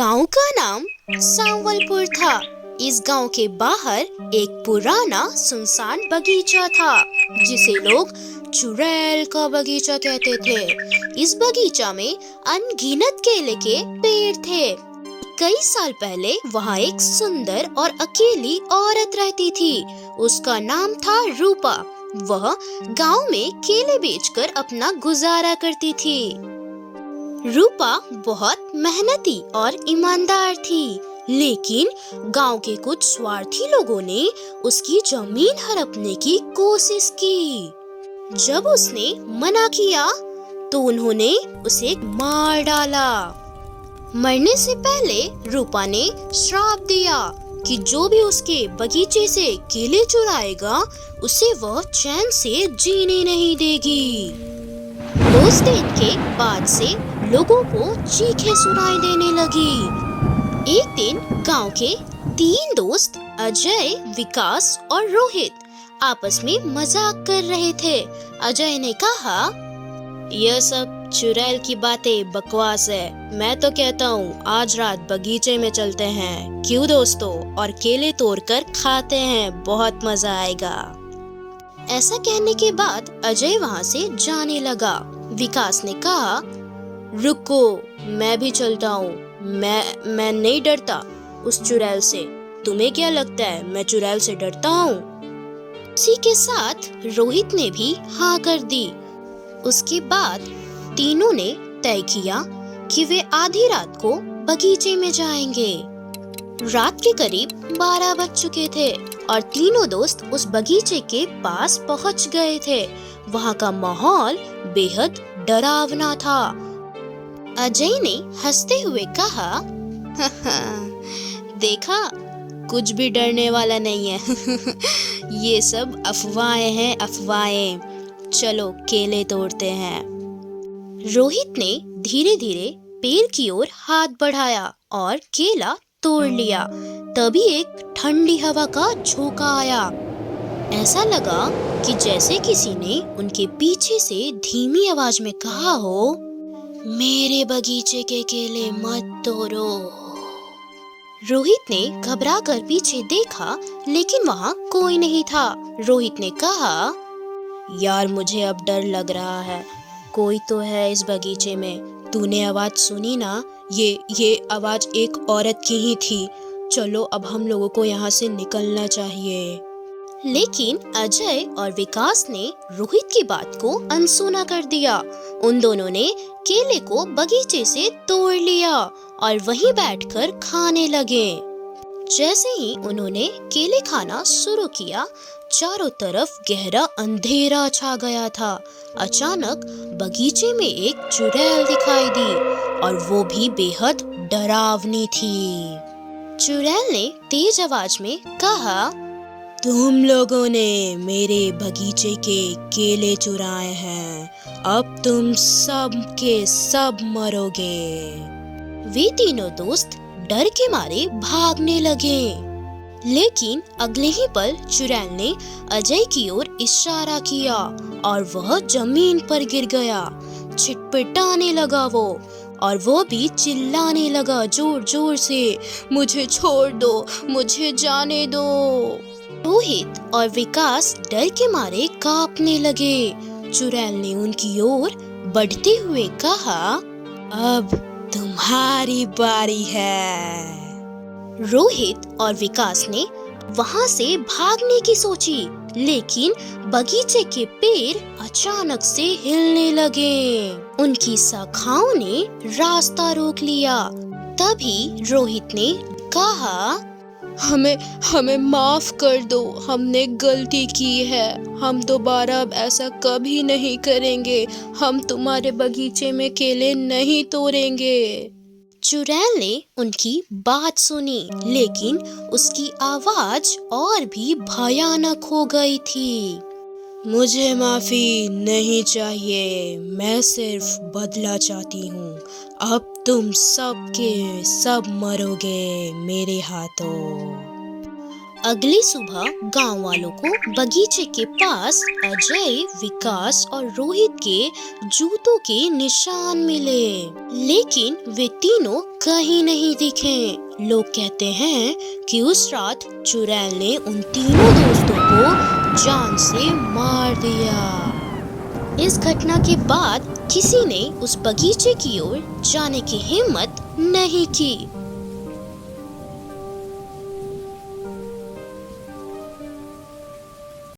गांव का नाम सांवलपुर था। इस गांव के बाहर एक पुराना सुनसान बगीचा था जिसे लोग चुड़ैल का बगीचा कहते थे। इस बगीचा में अनगिनत केले के पेड़ थे। कई साल पहले वहाँ एक सुंदर और अकेली औरत रहती थी। उसका नाम था रूपा। वह गांव में केले बेचकर अपना गुजारा करती थी। रूपा बहुत मेहनती और ईमानदार थी, लेकिन गांव के कुछ स्वार्थी लोगों ने उसकी जमीन हड़पने की कोशिश की। जब उसने मना किया तो उन्होंने उसे मार डाला। मरने से पहले रूपा ने श्राप दिया कि जो भी उसके बगीचे से केले चुराएगा उसे वह चैन से जीने नहीं देगी। उस दिन के बाद से लोगों को चीखें सुनाई देने लगी। एक दिन गांव के 3 दोस्त अजय, विकास और रोहित आपस में मजाक कर रहे थे। अजय ने कहा, यह सब चुड़ैल की बातें बकवास है। मैं तो कहता हूँ आज रात बगीचे में चलते हैं, क्यों दोस्तों, और केले तोड़कर खाते हैं, बहुत मजा आएगा। ऐसा कहने के बाद अजय वहाँ से जाने लगा। विकास ने कहा, रुको, मैं भी चलता हूँ। मैं नहीं डरता उस चुड़ैल से। तुम्हें क्या लगता है मैं चुड़ैल से डरता हूँ? उसी के साथ रोहित ने भी हाँ कर दी। उसके बाद तीनों ने तय किया कि वे आधी रात को बगीचे में जाएंगे। रात के करीब 12 बज चुके थे और तीनों दोस्त उस बगीचे के पास पहुंच गए थे। वहाँ का माहौल बेहद डरावना था। अजय ने हंसते हुए कहा, देखा, कुछ भी डरने वाला नहीं है। ये सब अफवाहें हैं, अफवाहें। चलो केले तोड़ते हैं। रोहित ने धीरे धीरे पेड़ की ओर हाथ बढ़ाया और केला तोड़ लिया। तभी एक ठंडी हवा का झोंका आया। ऐसा लगा कि जैसे किसी ने उनके पीछे से धीमी आवाज में कहा हो, मेरे बगीचे के केले मत तोड़ो। रोहित ने घबरा कर पीछे देखा, लेकिन वहाँ कोई नहीं था। रोहित ने कहा, यार मुझे अब डर लग रहा है, कोई तो है इस बगीचे में। तूने आवाज सुनी ना? ये आवाज एक औरत की ही थी। चलो अब हम लोगों को यहाँ से निकलना चाहिए। लेकिन अजय और विकास ने रोहित की बात को अनसुना कर दिया। उन दोनों ने केले को बगीचे से तोड़ लिया और वहीं बैठकर खाने लगे। जैसे ही उन्होंने केले खाना शुरू किया, चारों तरफ गहरा अंधेरा छा गया था। अचानक बगीचे में एक चुड़ैल दिखाई दी और वो भी बेहद डरावनी थी। चुड़ैल ने तेज आवाज में कहा, तुम लोगों ने मेरे बगीचे के केले चुराए हैं, अब तुम सब के सब मरोगे। वे तीनों दोस्त डर के मारे भागने लगे। लेकिन अगले ही पल चुड़ैल ने अजय की ओर इशारा किया और वह जमीन पर गिर गया। छिटपिटाने लगा वो, और वो भी चिल्लाने लगा जोर जोर से, मुझे छोड़ दो, मुझे जाने दो। रोहित और विकास डर के मारे कांपने लगे। चुड़ैल ने उनकी ओर बढ़ते हुए कहा, अब तुम्हारी बारी है। रोहित और विकास ने वहां से भागने की सोची, लेकिन बगीचे के पेड़ अचानक से हिलने लगे। उनकी शाखाओं ने रास्ता रोक लिया। तभी रोहित ने कहा, हमें माफ कर दो, हमने गलती की है, हम दोबारा अब ऐसा कभी नहीं करेंगे, हम तुम्हारे बगीचे में केले नहीं तोड़ेंगे। चुड़ैल ने उनकी बात सुनी, लेकिन उसकी आवाज और भी भयानक हो गई थी। मुझे माफी नहीं चाहिए, मैं सिर्फ बदला चाहती हूँ। अब तुम सब के सब मरोगे मेरे हाथों। अगली सुबह गांव वालों को बगीचे के पास अजय, विकास और रोहित के जूतों के निशान मिले, लेकिन वे तीनों कहीं नहीं दिखे। लोग कहते हैं कि उस रात चुड़ैल ने उन तीनों दोस्तों को जान से मार दिया। इस घटना के बाद किसी ने उस बगीचे की ओर जाने की हिम्मत नहीं की।